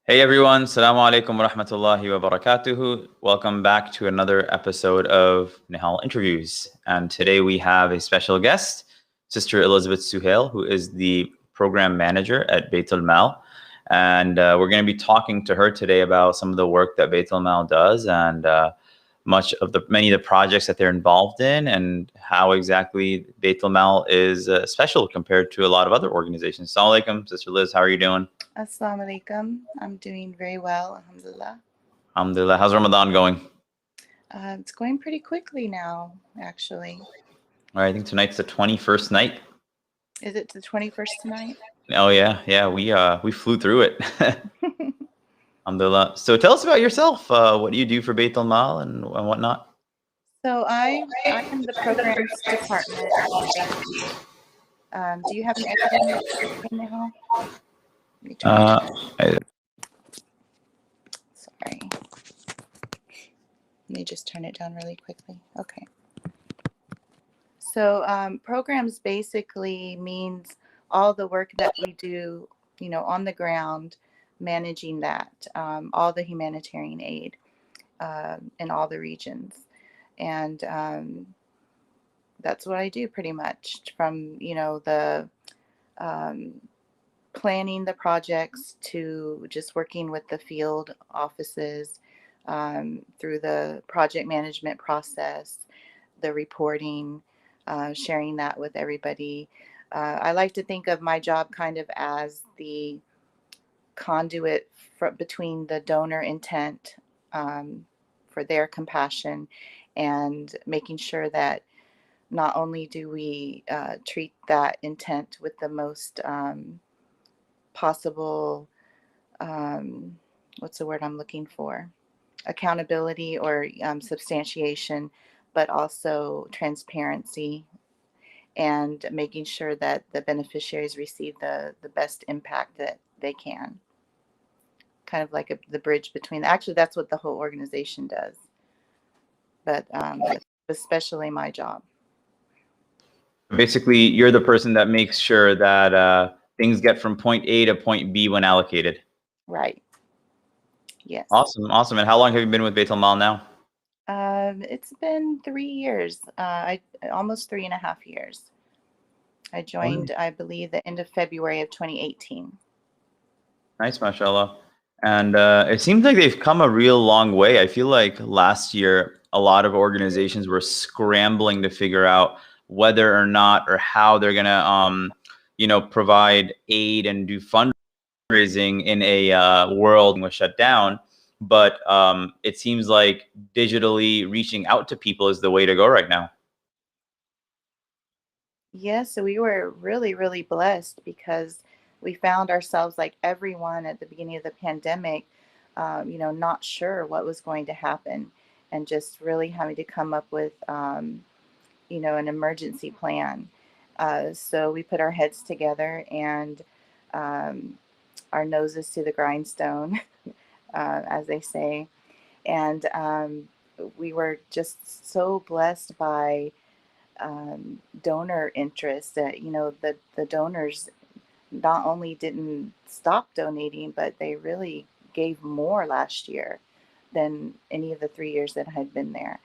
Hey everyone, Assalamu alaikum wa rahmatullahi wa barakatuhu. Welcome back to another episode of Nihal Interviews. And today we have a special guest, Sister Elizabeth Sohail, who is the program manager at Baitulmaal. And we're going to be talking to her today about some of the work that Baitulmaal does and many of the projects that they're involved in and how exactly Baitulmaal is special compared to a lot of other organizations. Assalamu alaikum, Sister Liz, how are you doing? Assalamu alaikum. I'm doing very well, alhamdulillah. Alhamdulillah. How's Ramadan going? It's going pretty quickly now, actually. All right, I think tonight's the 21st night. Is it the 21st tonight? Oh yeah, we flew through it. Alhamdulillah. So tell us about yourself. What do you do for Baitulmaal and whatnot? So I am the programs department. Do you have an echo in Nihal? Sorry. Let me just turn it down really quickly. Okay. So programs basically means all the work that we do, on the ground, managing that, all the humanitarian aid in all the regions. And that's what I do pretty much from, the planning the projects to just working with the field offices through the project management process, the reporting, sharing that with everybody. I like to think of my job kind of as the conduit between the donor intent for their compassion and making sure that not only do we treat that intent with the most possible, what's the word I'm looking for? Accountability or substantiation, but also transparency and making sure that the beneficiaries receive the best impact that they can. Kind of like the bridge between, actually, that's what the whole organization does. But especially my job. Basically, you're the person that makes sure that things get from point A to point B when allocated. Right. Yes. Awesome. And how long have you been with Baitulmaal now? It's been 3 years. Almost 3.5 years. I joined, I believe, the end of February of 2018. Nice, mashallah. And it seems like they've come a real long way. I feel like last year, a lot of organizations were scrambling to figure out whether or not or how they're going to, provide aid and do fundraising in a world was shut down. But it seems like digitally reaching out to people is the way to go right now. Yes, so we were really, really blessed because we found ourselves, like everyone at the beginning of the pandemic, not sure what was going to happen and just really having to come up with, an emergency plan. So we put our heads together and our noses to the grindstone, as they say. And we were just so blessed by donor interest that, the donors not only didn't stop donating, but they really gave more last year than any of the 3 years that I had been there.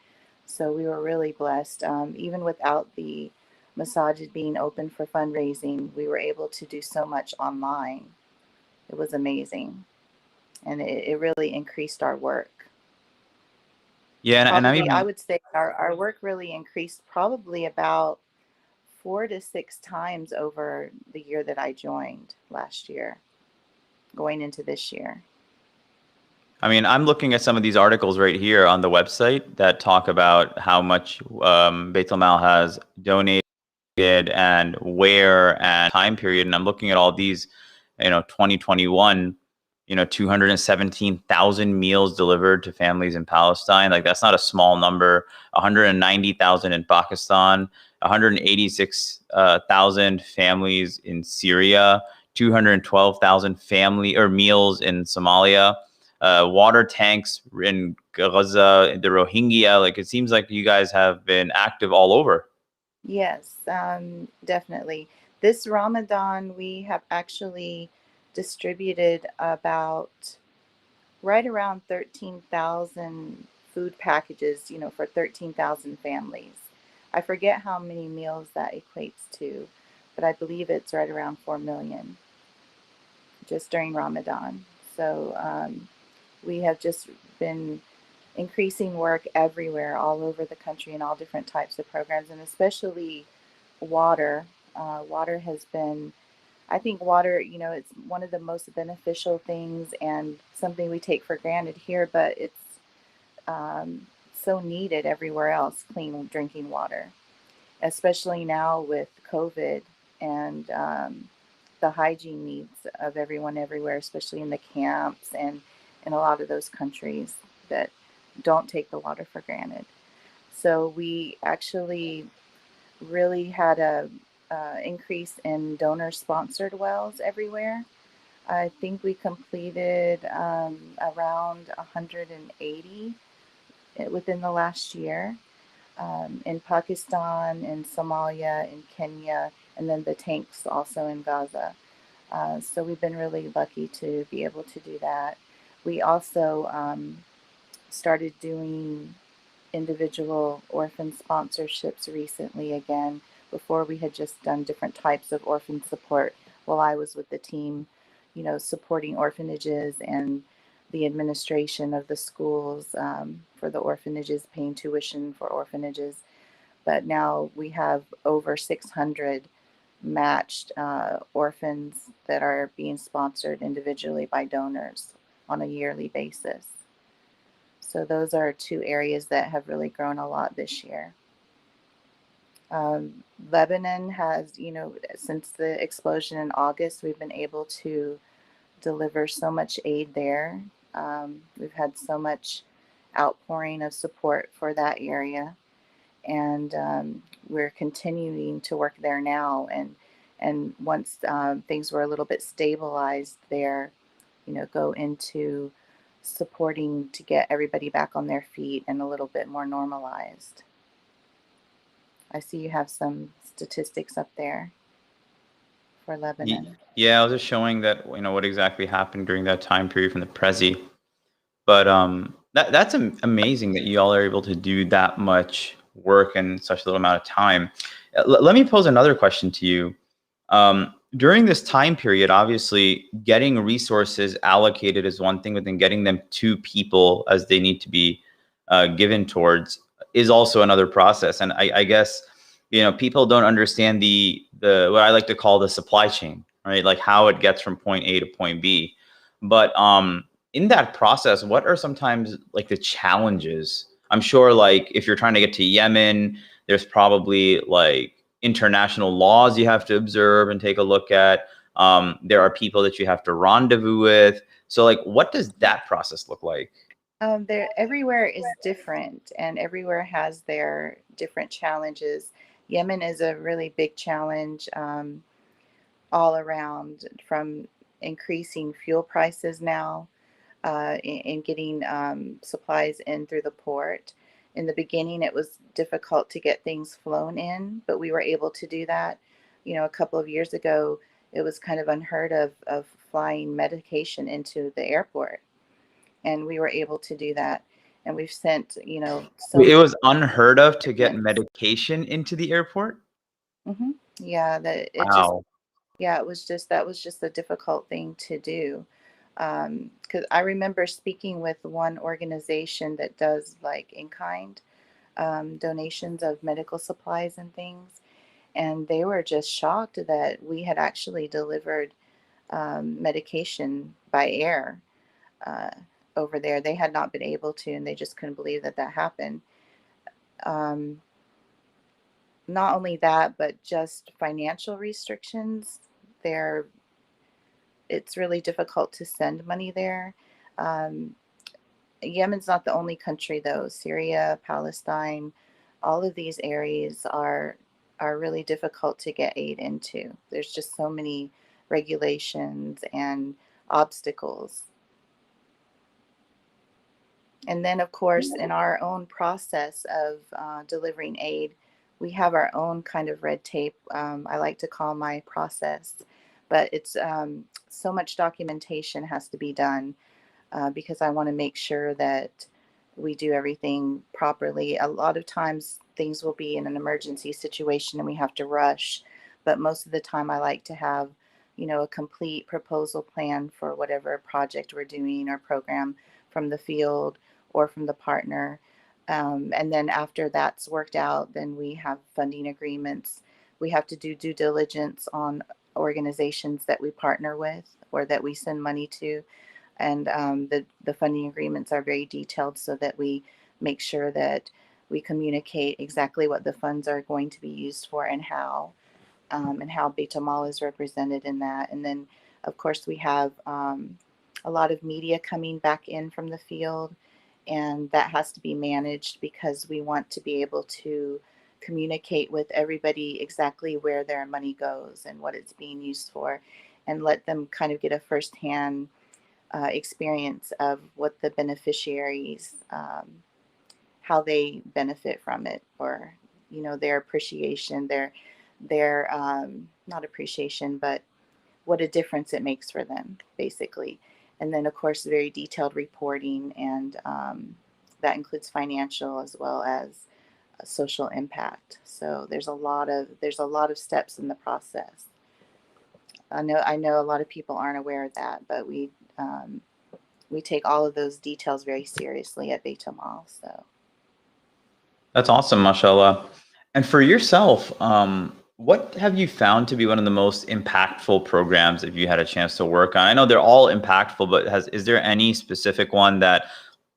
So we were really blessed. Even without the masajid being open for fundraising, we were able to do so much online. It was amazing. And it really increased our work. Yeah, and I Probably, mean, I would say our work really increased probably about 4 to 6 times over the year that I joined last year, going into this year. I'm looking at some of these articles right here on the website that talk about how much Baitulmaal has donated and where and time period. And I'm looking at all these, 2021, 217,000 meals delivered to families in Palestine. Like, that's not a small number. 190,000 in Pakistan, 186,000 families in Syria, 212,000 family or meals in Somalia. Water tanks in Gaza, the Rohingya. Like, it seems like you guys have been active all over. Yes, definitely. This Ramadan, we have actually distributed about right around 13,000 food packages, for 13,000 families. I forget how many meals that equates to, but I believe it's right around 4 million just during Ramadan. So we have just been increasing work everywhere, all over the country, in all different types of programs, and especially water. Water has been, I think water, it's one of the most beneficial things and something we take for granted here, but it's so needed everywhere else, clean drinking water, especially now with COVID and the hygiene needs of everyone everywhere, especially in the camps and in a lot of those countries that don't take the water for granted. So we actually really had a increase in donor sponsored wells everywhere. I think we completed around 180 within the last year, in Pakistan, in Somalia, in Kenya, and then the tanks also in Gaza. So we've been really lucky to be able to do that. We also started doing individual orphan sponsorships recently again. Before we had just done different types of orphan support while I was with the team, supporting orphanages and the administration of the schools for the orphanages, paying tuition for orphanages. But now we have over 600 matched orphans that are being sponsored individually by donors on a yearly basis. So those are two areas that have really grown a lot this year. Lebanon has, since the explosion in August, we've been able to deliver so much aid there. We've had so much outpouring of support for that area, and we're continuing to work there now. And once things were a little bit stabilized there, go into supporting to get everybody back on their feet and a little bit more normalized. I see you have some statistics up there for Lebanon. Yeah, I was just showing that what exactly happened during that time period from the Prezi. But that's amazing that you all are able to do that much work in such a little amount of time. Let me pose another question to you. During this time period, obviously, getting resources allocated is one thing, but then getting them to people as they need to be given towards is also another process. And I guess people don't understand the what I like to call the supply chain, right? Like how it gets from point A to point B. But in that process, what are sometimes like the challenges? I'm sure like if you're trying to get to Yemen, there's probably like international laws you have to observe and take a look at. There are people that you have to rendezvous with. So like, what does that process look like? There, everywhere is different, and everywhere has their different challenges. Yemen is a really big challenge all around, from increasing fuel prices now in getting supplies in through the port. In the beginning, it was difficult to get things flown in, but we were able to do that. A couple of years ago, it was kind of unheard of flying medication into the airport, and we were able to do that. And we've sent, so It many was unheard of to get shipments. medication into the airport. Yeah, that it just, Wow. yeah, it was just, that was just a difficult thing to do. Because I remember speaking with one organization that does like in kind donations of medical supplies and things, and they were just shocked that we had actually delivered medication by air uh, over there. They had not been able to, and they just couldn't believe that that happened. Um, Not only that, but just financial restrictions. There, it's really difficult to send money there. Um, Yemen's not the only country though. Syria, Palestine, all of these areas are really difficult to get aid into. There's just so many regulations and obstacles. And then, of course, in our own process of delivering aid, we have our own kind of red tape. I like to call my process, but it's so much documentation has to be done. because I want to make sure that we do everything properly. A lot of times things will be in an emergency situation and we have to rush, but most of the time I like to have, a complete proposal plan for whatever project we're doing or program from the field or from the partner. And then after that's worked out, then we have funding agreements. We have to do due diligence on organizations that we partner with or that we send money to, and the funding agreements are very detailed so that we make sure that we communicate exactly what the funds are going to be used for and how Baitulmaal is represented in that. And then, of course, we have a lot of media coming back in from the field, and that has to be managed because we want to be able to communicate with everybody exactly where their money goes and what it's being used for, and let them kind of get a firsthand experience of what the beneficiaries, how they benefit from it, or their appreciation, their not appreciation, but what a difference it makes for them, basically. And then, of course, very detailed reporting, and that includes financial as well as social impact. So there's a lot of steps in the process. I know a lot of people aren't aware of that, but we take all of those details very seriously at Baitulmaal. So That's awesome, mashallah. And for yourself, what have you found to be one of the most impactful programs if you had a chance to work on? I know they're all impactful, but is there any specific one that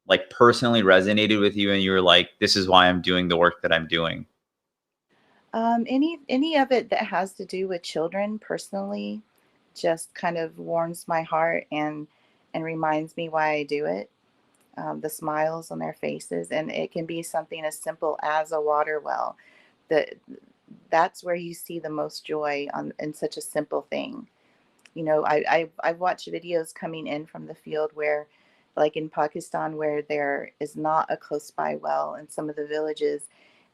like personally resonated with you and you were like, this is why I'm doing the work that I'm doing? any of it that has to do with children personally just kind of warms my heart and reminds me why I do it. The smiles on their faces, and it can be something as simple as a water well. That that's where you see the most joy on in such a simple thing. I've watched videos coming in from the field where, like in Pakistan, where there is not a close by well in some of the villages,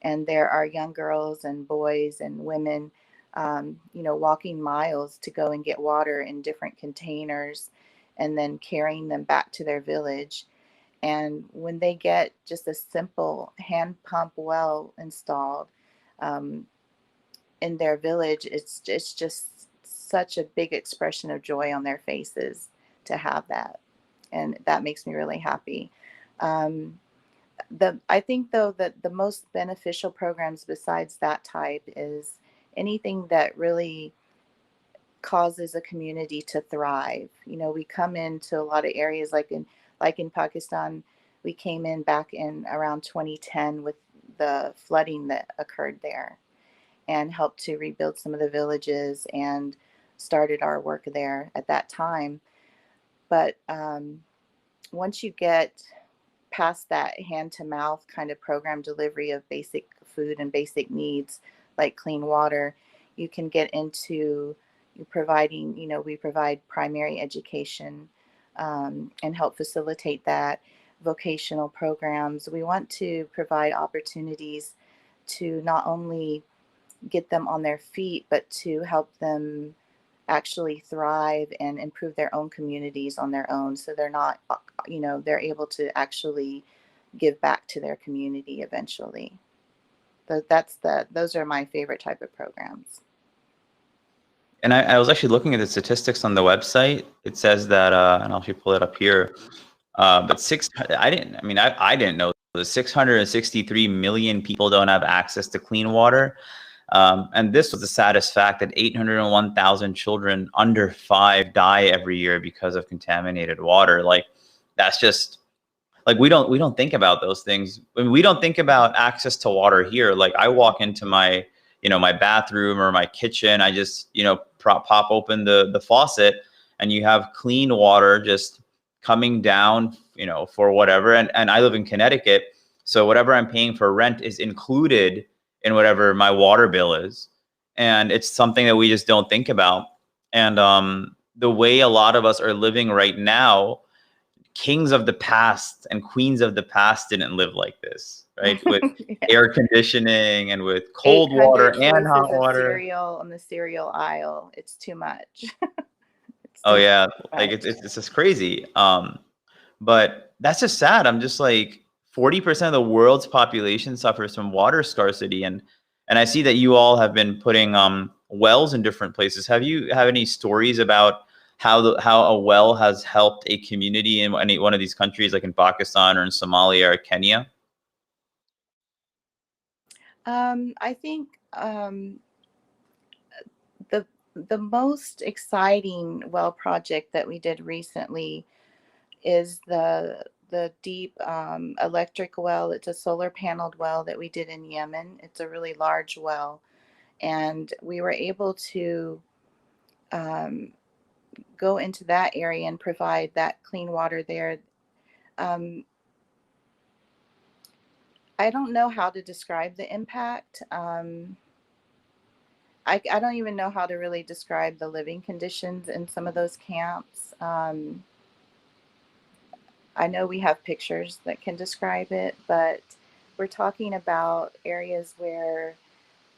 and there are young girls and boys and women, walking miles to go and get water in different containers, and then carrying them back to their village. And when they get just a simple hand pump well installed um, in their village, it's just such a big expression of joy on their faces to have that, and that makes me really happy. Um, I think though that the most beneficial programs besides that type is anything that really causes a community to thrive. We come into a lot of areas like in Pakistan, we came in back in around 2010 with the flooding that occurred there and helped to rebuild some of the villages and started our work there at that time. But once you get past that hand to mouth kind of program delivery of basic food and basic needs like clean water, you can get into providing, we provide primary education and help facilitate that, vocational programs. We want to provide opportunities to not only get them on their feet, but to help them actually thrive and improve their own communities on their own. So they're not, they're able to actually give back to their community eventually. Those are my favorite type of programs. And I was actually looking at the statistics on the website. It says that, and I'll actually pull it up here. But I didn't know the 663 million people don't have access to clean water. And this was the saddest fact that 801,000 children under 5 die every year because of contaminated water. Like, that's just like, we don't think about those things. I mean, we don't think about access to water here. Like, I walk into my, my bathroom or my kitchen, I just, pop open the faucet and you have clean water just coming down, for whatever. And I live in Connecticut. So whatever I'm paying for rent is included in whatever my water bill is. And it's something that we just don't think about. And the way a lot of us are living right now, kings of the past and queens of the past didn't live like this, right? With Yeah. air conditioning and with cold 800 water and hot choices of water. cereal on the cereal aisle. It's too much. Oh It's yeah, too like much. it's just crazy. But that's just sad. I'm just like 40% of the world's population suffers from water scarcity, and I see that you all have been putting wells in different places. Have any stories about how a well has helped a community in any one of these countries, like in Pakistan or in Somalia or Kenya? I think the most exciting well project that we did recently is the deep electric well. It's a solar paneled well that we did in Yemen. It's a really large well, and we were able to um, go into that area and provide that clean water there. Um, I don't know how to describe the impact. I don't even know how to really describe the living conditions in some of those camps. I know we have pictures that can describe it, but we're talking about areas where,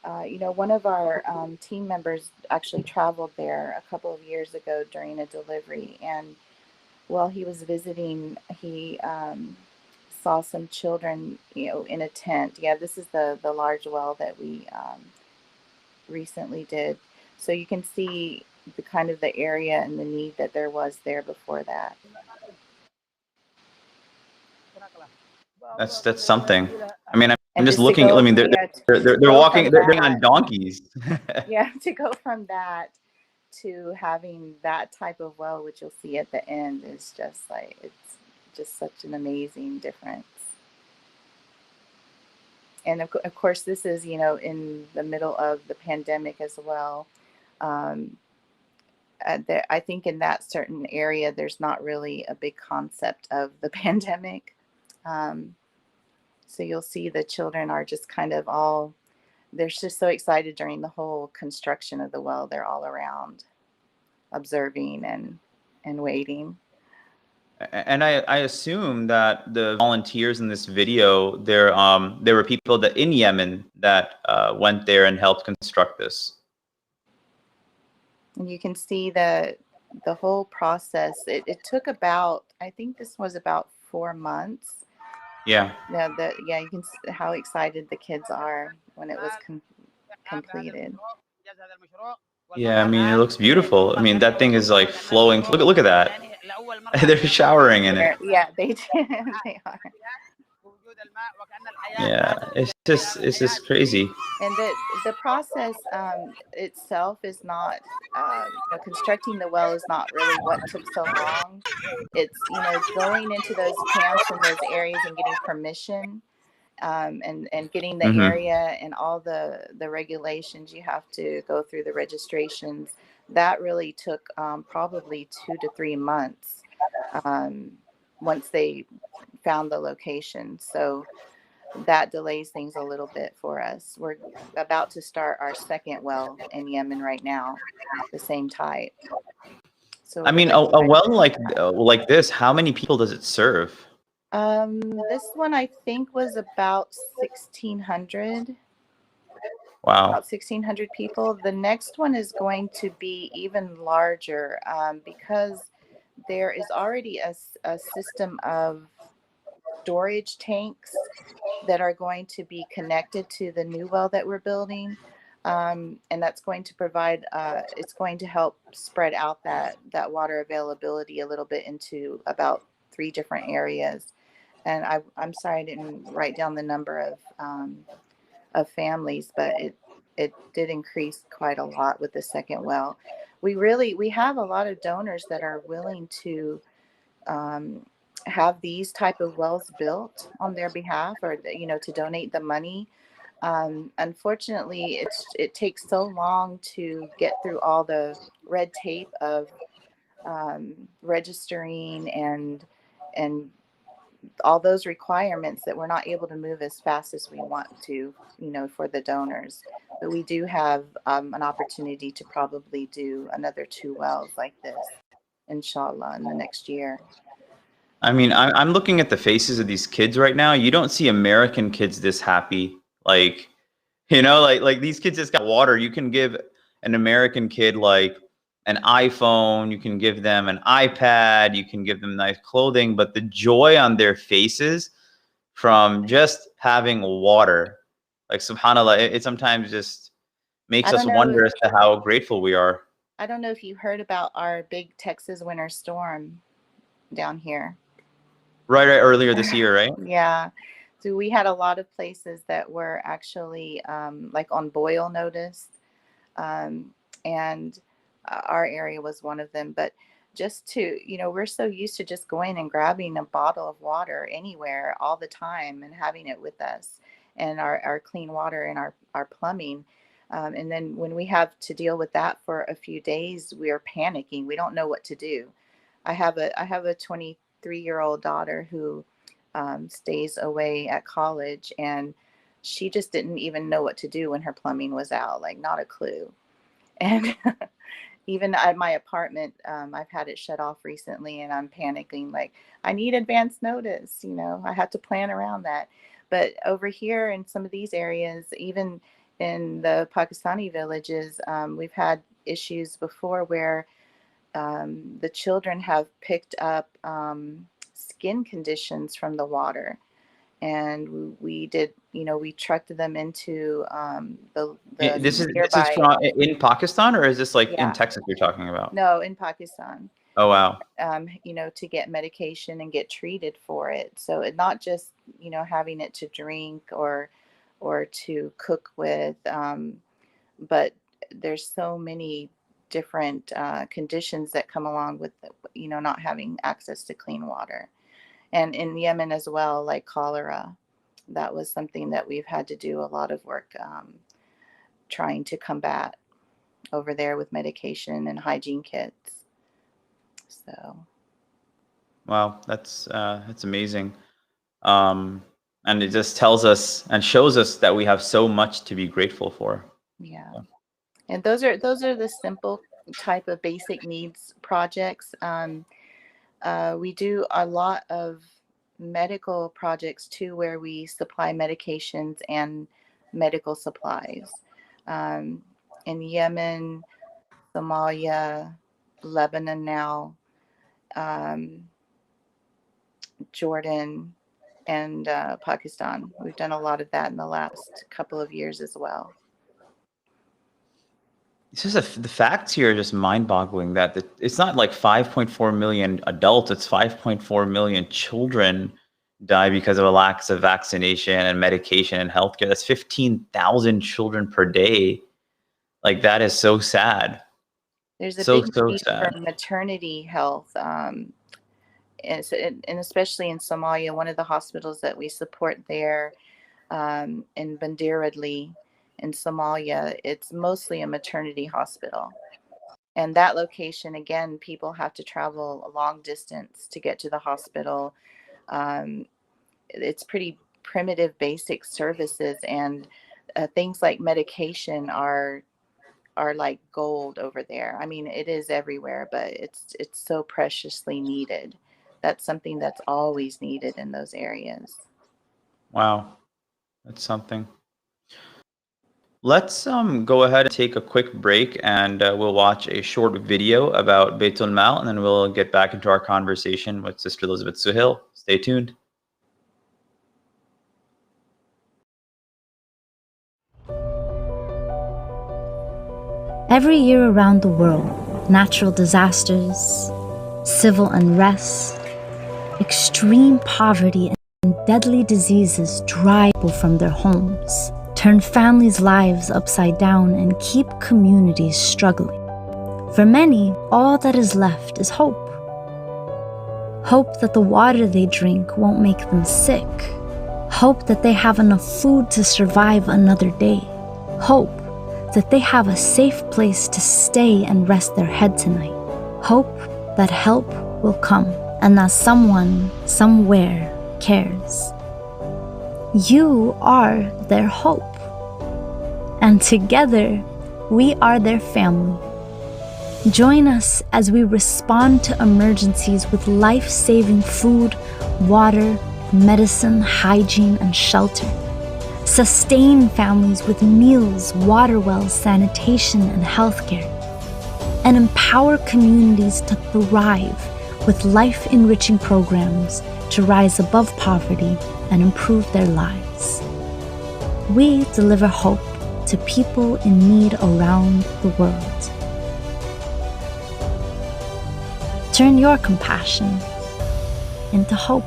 one of our team members actually traveled there a couple of years ago during a delivery. And while he was visiting, he saw some children, in a tent. Yeah, this is the large well that we recently did. So you can see the kind of the area and the need that there was there before that. That's something. I mean, I'm And just just to looking. I go, mean, yeah, they're go walking. from They're on that, donkeys. yeah, to go from that to having that type of well, which you'll see at the end, is just like, it's just such an amazing difference. And of course, this is, in the middle of the pandemic as well. Um, I think in that certain area, there's not really a big concept of the pandemic. Um, so you'll see the children are just kind of all, they're just so excited during the whole construction of the well. They're all around observing and waiting. And I assume that the volunteers in this video, there were people that in Yemen that went there and helped construct this. And you can see the whole process. It took about, I think this was about 4 months. Yeah. Yeah, you can see how excited the kids are when it was completed. Yeah, I mean, it looks beautiful. I mean, that thing is like flowing. Look at that. They're showering in it. Yeah, they did. They are. Yeah, it's just crazy. And the process itself is not, constructing the well is not really what took so long. It's, going into those camps and those areas and getting permission, and getting the area and all the regulations you have to go through, the registrations. That really took probably 2 to 3 months once they found the location. So that delays things a little bit for us. We're about to start our second well in Yemen right now, the same type. So I mean, really a well like this, how many people does it serve? this one I think was about 1,600. Wow. About 1,600 people. The next one is going to be even larger because there is already a system of storage tanks that are going to be connected to the new well that we're building. And that's going to provide, it's going to help spread out that water availability a little bit into about 3 different areas. And I'm sorry I didn't write down the number of families, but it did increase quite a lot with the second well. We have a lot of donors that are willing to have these type of wells built on their behalf, or to donate the money. Unfortunately, it takes so long to get through all the red tape of registering and all those requirements that we're not able to move as fast as we want to, for the donors. But we do have an opportunity to probably do another 2 wells like this, inshallah, in the next year. I mean, I'm looking at the faces of these kids right now. You don't see American kids this happy. Like, like these kids just got water. You can give an American kid like an iPhone, you can give them an iPad, you can give them nice clothing, but the joy on their faces from just having water, like subhanallah, it sometimes just makes I us don't know if wonder as to how grateful we are. I don't know if you heard about our big Texas winter storm down here. Right, earlier this year, right? Yeah. So we had a lot of places that were actually like on boil notice. Um, and our area was one of them. But just to, we're so used to just going and grabbing a bottle of water anywhere all the time and having it with us, and our clean water and our plumbing. And then when we have to deal with that for a few days, we are panicking. We don't know what to do. I have a 23-year-old daughter who stays away at college, and she just didn't even know what to do when her plumbing was out, like not a clue. And even at my apartment, I've had it shut off recently, and I'm panicking, like I need advance notice. I have to plan around that. But over here in some of these areas, even in the Pakistani villages, we've had issues before where the children have picked up skin conditions from the water. And we did, we trucked them into This the is nearby. from in Pakistan, or is this like in Yeah, Texas you're talking about? no, in Pakistan. Oh wow. To get medication and get treated for it. So it not just, having it to drink or to cook with, but there's so many different conditions that come along with, not having access to clean water. And in Yemen as well, like cholera, that was something that we've had to do a lot of work trying to combat over there with medication and hygiene kits. So, Wow, that's amazing. And it just tells us and shows us that we have so much to be grateful for. yeah. And those are the simple type of basic needs projects. We do a lot of medical projects too, where we supply medications and medical supplies. Um, in Yemen, Somalia, Lebanon now, um, Jordan, and Pakistan. We've done a lot of that in the last couple of years as well. It's just the facts here are just mind-boggling that it's not like 5.4 million adults, it's 5.4 million children die because of a lack of vaccination and medication and healthcare. That's 15,000 children per day. Like that is so sad. There's a So big need sad. for maternity health, and especially in Somalia. One of the hospitals that we support there, in Bandiradli in Somalia, it's mostly a maternity hospital. And that location, again, people have to travel a long distance to get to the hospital. It's pretty primitive, basic services, and things like medication are like gold over there. I mean, it is everywhere, but it's so preciously needed. That's something that's always needed in those areas. Wow, that's something. Let's go ahead and take a quick break, and we'll watch a short video about Baitulmaal, and then we'll get back into our conversation with Sister Elizabeth Suhail. Stay tuned. Every year around the world, natural disasters, civil unrest, extreme poverty, and deadly diseases drive people from their homes, turn families' lives upside down, and keep communities struggling. For many, all that is left is hope. Hope that the water they drink won't make them sick. Hope that they have enough food to survive another day. Hope that they have a safe place to stay and rest their head tonight. Hope that help will come and that someone, somewhere, cares. You are their hope. And together, we are their family. Join us as we respond to emergencies with life-saving food, water, medicine, hygiene, and shelter. Sustain families with meals, water wells, sanitation, and healthcare. and empower communities to thrive with life-enriching programs to rise above poverty and improve their lives. We deliver hope to people in need around the world. Turn your compassion into hope.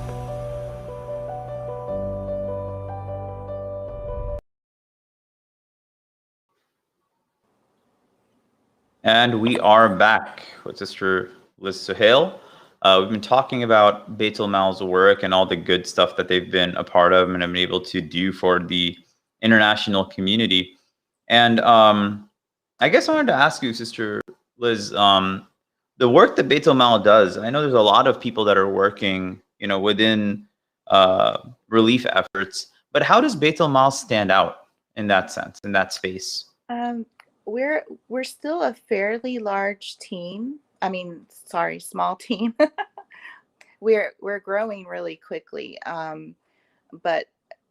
And we are back with Sister Liz Sohail. We've been talking about Baitulmaal's work and all the good stuff that they've been a part of and have been able to do for the international community. And I guess I wanted to ask you, Sister Liz, the work that Baitulmaal does. I know there's a lot of people that are working, within relief efforts. But how does Baitulmaal stand out in that sense, in that space? We're still a fairly large team. I mean, sorry, small team. We're growing really quickly, but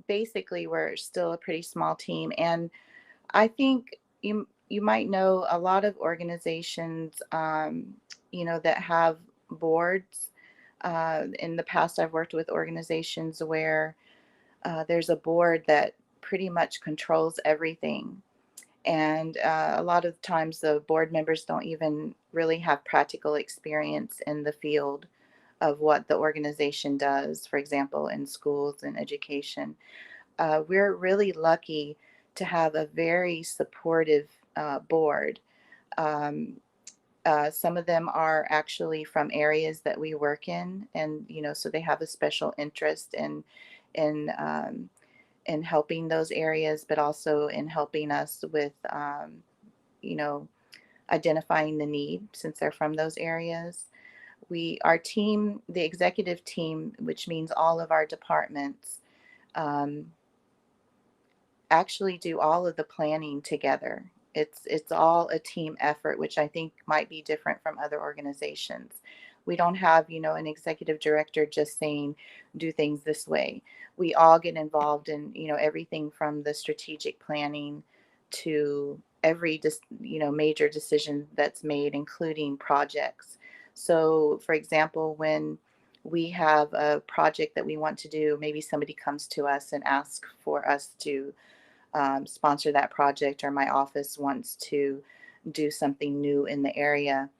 basically we're still a pretty small team. And I think you might know a lot of organizations, that have boards. In the past, I've worked with organizations where there's a board that pretty much controls everything. And a lot of times the board members don't even really have practical experience in the field of what the organization does, for example, in schools and education. We're really lucky to have a very supportive board. Um, some of them are actually from areas that we work in, and so they have a special interest in in helping those areas, but also in helping us with, you know, identifying the need since they're from those areas. Our team, the executive team, which means all of our departments, um, actually do all of the planning together. It's all a team effort, which I think might be different from other organizations. We don't have, an executive director just saying, do things this way. We all get involved in, everything from the strategic planning to every, major decision that's made, including projects. So, for example, when we have a project that we want to do, maybe somebody comes to us and asks for us to sponsor that project, or my office wants to do something new in the area.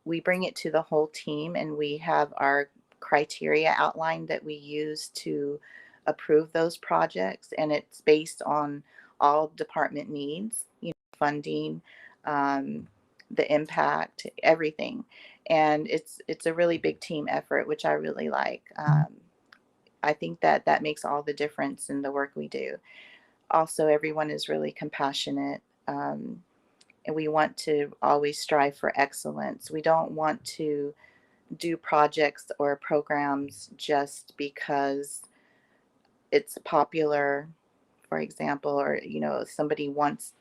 We bring it to the whole team, and we have our criteria outlined that we use to approve those projects, and it's based on all department needs, funding, um, the impact, everything. And it's a really big team effort, which I really like. I think that makes all the difference in the work we do. Also, everyone is really compassionate, and we want to always strive for excellence. We don't want to do projects or programs just because it's popular, for example, or somebody wants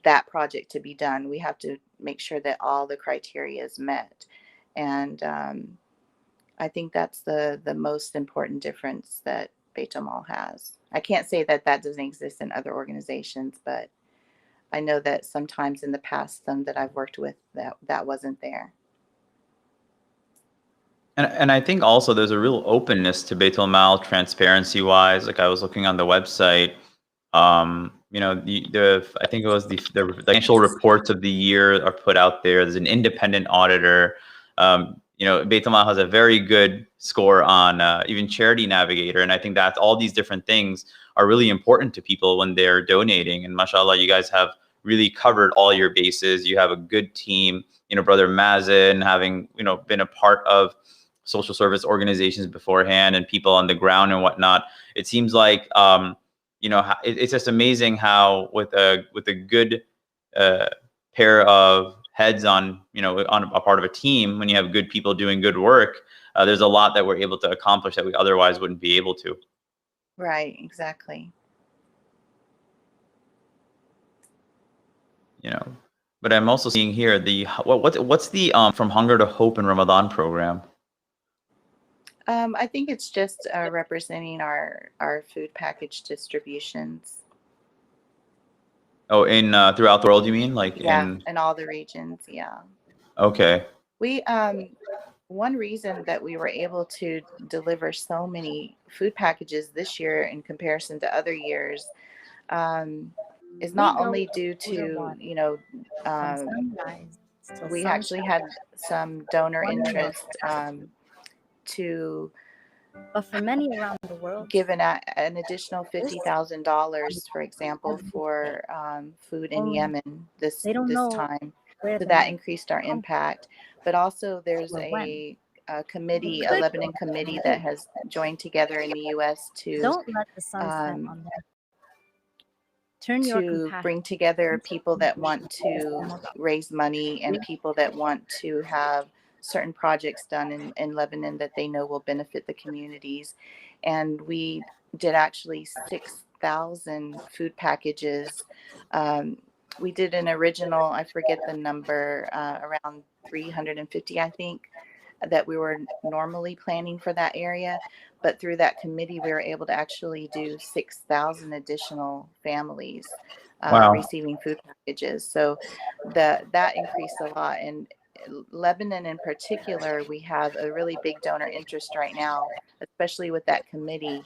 that project to be done. We have to make sure that all the criteria is met. And I think that's the most important difference that Baitulmaal has. I can't say that doesn't exist in other organizations, but I know that sometimes in the past, some that I've worked with, that wasn't there. And I think also there's a real openness to Baitulmaal transparency wise. Like I was looking on the website, I think it was the financial reports of the year are put out there. There's an independent auditor. Baitulmaal has a very good score on even Charity Navigator, and I think that all these different things are really important to people when they're donating. And mashallah, you guys have really covered all your bases. You have a good team. Brother Mazen having been a part of social service organizations beforehand and people on the ground and whatnot. It seems like it's just amazing how with a good pair of heads on a part of a team, when you have good people doing good work, there's a lot that we're able to accomplish that we otherwise wouldn't be able to. Right, exactly. But I'm also seeing here what's the From Hunger to Hope in Ramadan program? I think it's just representing our food package distributions. Oh, in throughout the world, you mean? Like Yeah, in in all the regions. Yeah. okay. We one reason that we were able to deliver so many food packages this year in comparison to other years is We not go only with due older to, water from um, sunrise till we actually sunset. had some donor One more. interest to But for many around the world, give an additional this $50,000, for example, for food in only Yemen they don't this know time. where So the that money increased our comes impact. But also there's or when. a It committee, a could Lebanon committee that has joined together in the U.S. don't let the sun set Um, on them. Turn your to compassion bring together people that want into to raise money and people that want to have certain projects done in Lebanon that they know will benefit the communities. And we did actually 6,000 food packages. Um, we did an original, I forget the number, around 350, I think, that we were normally planning for that area. But through that committee, we were able to actually do 6,000 additional families Wow. receiving food packages. So that increased a lot. And Lebanon in particular, we have a really big donor interest right now, especially with that committee.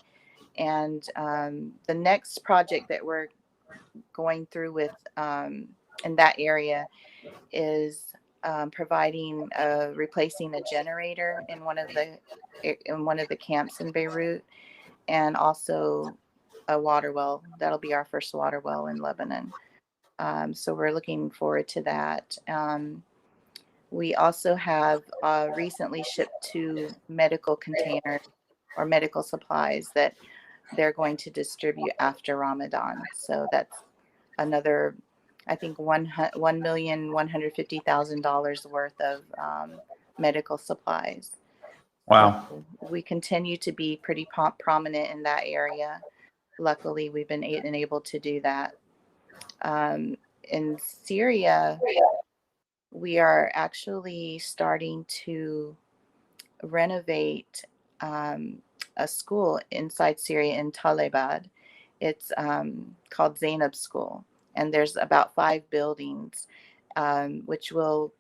And the next project that we're going through with in that area is providing replacing a generator in one of the camps in Beirut, and also a water well. That'll be our first water well in Lebanon. So we're looking forward to that. We also have recently shipped 2 medical containers or medical supplies that they're going to distribute after Ramadan. So that's another, I think, $1,150,000 worth of medical supplies. So Wow. we continue to be pretty prominent in that area. Luckily, we've been able to do that. In Syria, we are actually starting to renovate a school inside Syria in Talabad. It's called Zainab School, and there's about 5 buildings, which will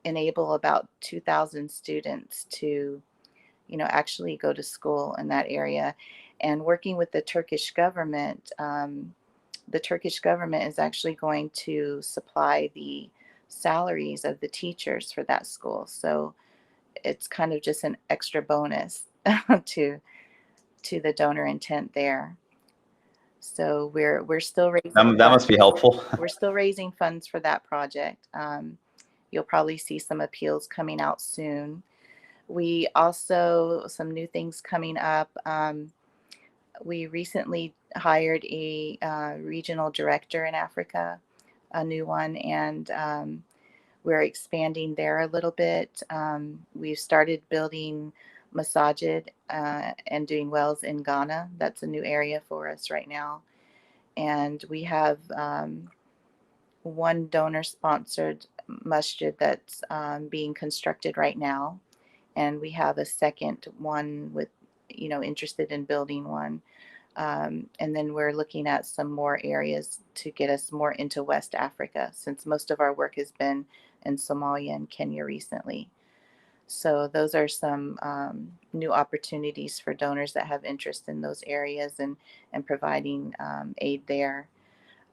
enable about 2,000 students to, actually go to school in that area. And working with the Turkish government is actually going to supply the salaries of the teachers for that school. So it's kind of just an extra bonus to the donor intent there. So we're still raising That must be helpful. we're still raising funds for that project. You'll probably see some appeals coming out soon. We also, some new things coming up. We recently hired a regional director in Africa, a new one, and we're expanding there a little bit. We've started building masajid and doing wells in Ghana. That's a new area for us right now. And we have one donor-sponsored masjid that's being constructed right now. And we have a second one with, interested in building one. And then we're looking at some more areas to get us more into West Africa, since most of our work has been in Somalia and Kenya recently. So those are some new opportunities for donors that have interest in those areas and providing aid there.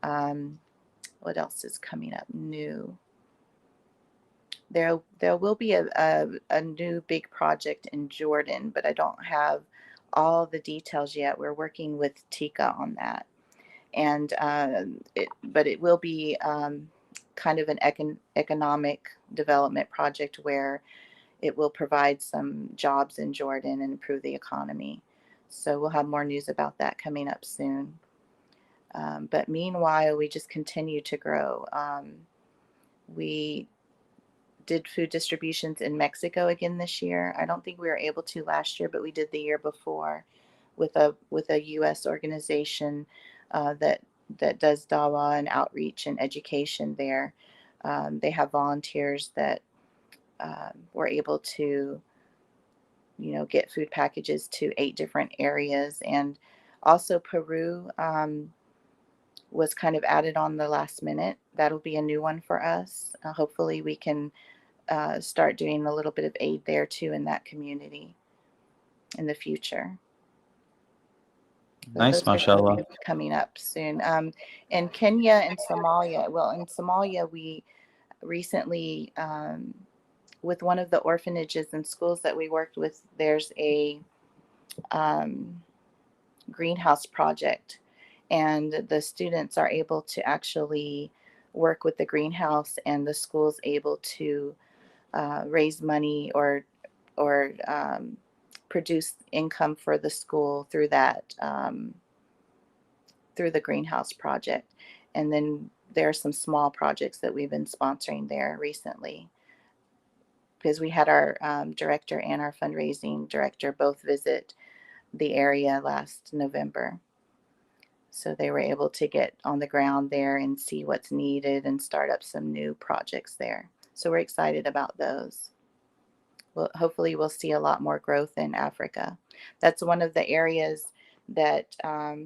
What else is coming up new? There will be a new big project in Jordan, but I don't have all the details yet. We're working with Tika on that, and but it will be kind of an economic development project where it will provide some jobs in Jordan and improve the economy. So we'll have more news about that coming up soon. But meanwhile, we just continue to grow. We did food distributions in Mexico again this year. I don't think we were able to last year, but we did the year before with a U.S. organization that does dawa and outreach and education there. They have volunteers that were able to, get food packages to 8 different areas. And also Peru, was kind of added on the last minute. That'll be a new one for us. Hopefully we can start doing a little bit of aid there too in that community in the future. Nice, Those are some mashallah. things coming up soon. In Kenya and Somalia, well, in Somalia, we recently, with one of the orphanages and schools that we worked with, there's a greenhouse project, and the students are able to actually work with the greenhouse, and the school's able to raise money or produce income for the school through that through the greenhouse project. And then there are some small projects that we've been sponsoring there recently, because we had our director and our fundraising director both visit the area last November. So they were able to get on the ground there and see what's needed and start up some new projects there. So we're excited about those. Well, hopefully we'll see a lot more growth in Africa. That's one of the areas that I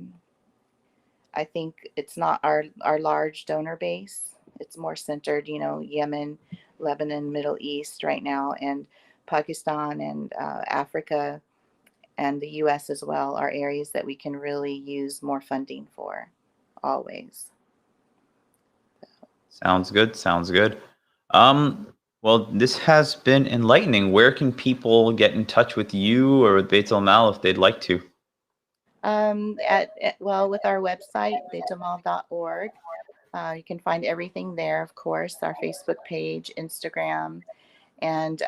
think it's not our large donor base. It's more centered, Yemen, Lebanon, Middle East right now, and Pakistan and Africa and the U.S. as well are areas that we can really use more funding for, always. Sounds good. Sounds good. Well, this has been enlightening. Where can people get in touch with you or with Baitulmaal if they'd like to? With our website, baitulmaal.org. You can find everything there, of course, our Facebook page, Instagram. And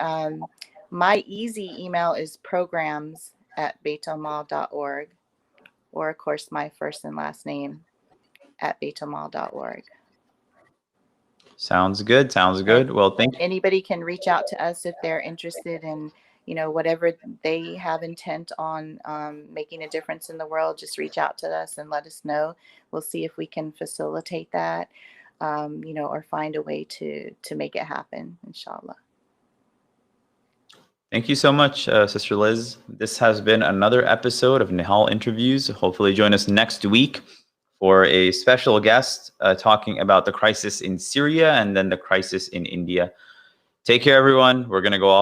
my easy email is programs@baitulmaal.org, or, of course, my first and last name @baitulmaal.org. Sounds good. Sounds good. Well, thank you. Anybody can reach out to us if they're interested in, whatever they have intent on making a difference in the world. Just reach out to us and let us know. We'll see if we can facilitate that, or find a way to make it happen, inshallah. Thank you so much, Sister Liz. This has been another episode of Nihal Interviews. Hopefully join us next week for a special guest talking about the crisis in Syria and then the crisis in India. Take care, everyone. We're going to go off